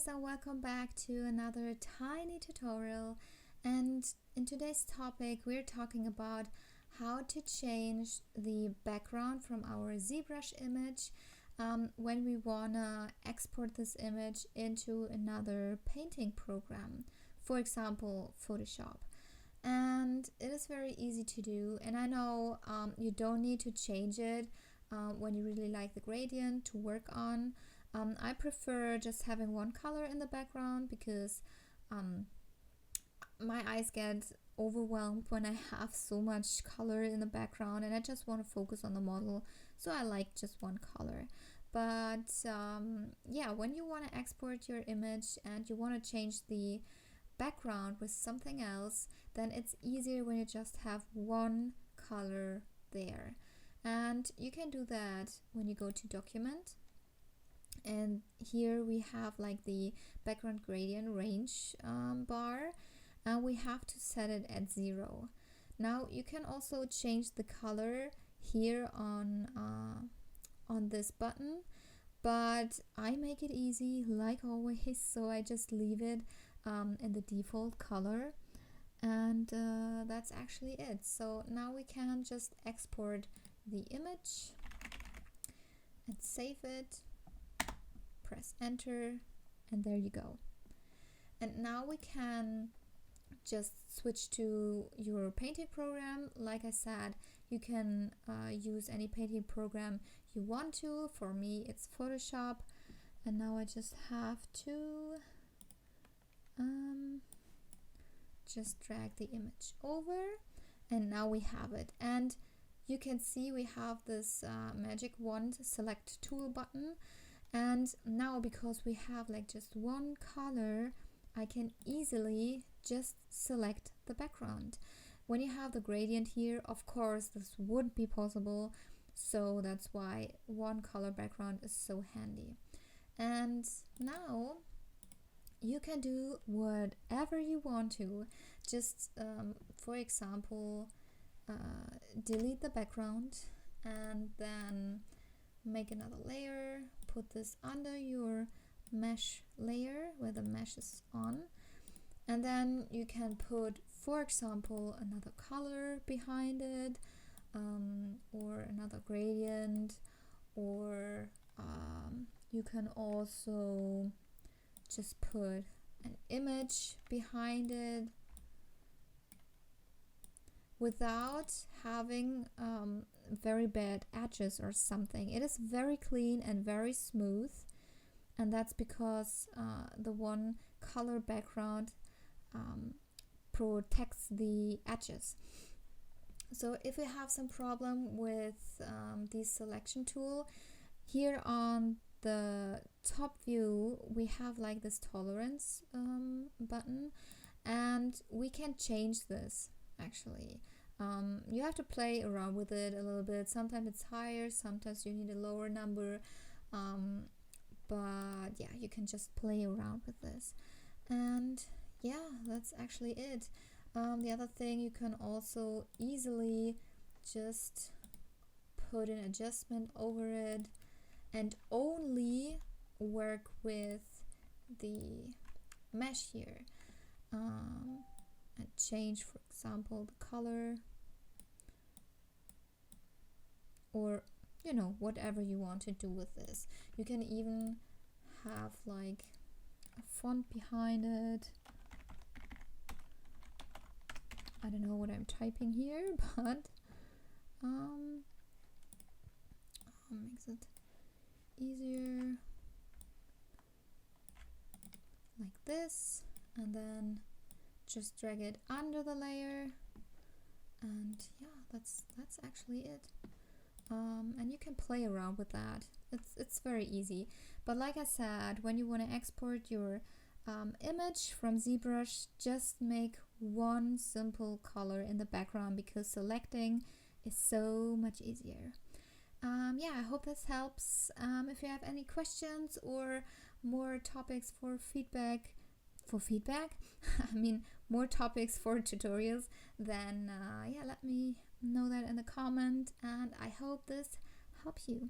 guys, and welcome back to another tiny tutorial. And in today's topic we're talking about how to change the background from our ZBrush image when we wanna export this image into another painting program, for example Photoshop. And it is very easy to do, and I know you don't need to change it when you really like the gradient to work on. I prefer just having one color in the background because my eyes get overwhelmed when I have so much color in the background and I just want to focus on the model, so I like just one color. But yeah, when you want to export your image and you want to change the background with something else, then it's easier when you just have one color there. And you can do that when you go to Document, and here we have like the background gradient range bar, and we have to set it at 0. Now you can also change the color here on this button, but I make it easy like always, so I just leave it in the default color, and that's actually it. So now we can just export the image and save it, press enter, and there you go. And now we can just switch to your painting program. Like I said, you can use any painting program you want to. For me it's Photoshop, and now I just have to just drag the image over, and now we have it. And you can see we have this magic wand select tool button, and now because we have like just one color, I can easily just select the background. When you have the gradient here, of course this wouldn't be possible, so that's why one color background is so handy. And now you can do whatever you want to. Just for example, delete the background and then make another layer, put this under your mesh layer where the mesh is on, and then you can put, for example, another color behind it, or another gradient, or you can also just put an image behind it without having very bad edges or something. It is very clean and very smooth, and that's because the one color background protects the edges. So if you have some problem with the selection tool, here on the top view we have like this tolerance button, and we can change this actually. You have to play around with it a little bit. Sometimes it's higher, sometimes you need a lower number, but yeah, you can just play around with this. And yeah, that's actually it. The other thing, you can also easily just put an adjustment over it and only work with the mesh here, and change, for example, the color, or you know, whatever you want to do with this. You can even have like a font behind it. I don't know what I'm typing here, but makes it easier like this, and then just drag it under the layer, and yeah, that's actually it. And you can play around with that. It's very easy. But like I said, when you want to export your image from ZBrush, just make one simple color in the background, because selecting is so much easier. Yeah, I hope this helps. If you have any questions or more topics for feedback, I mean more topics for tutorials, then yeah, let me know that in the comment, and I hope this helps you.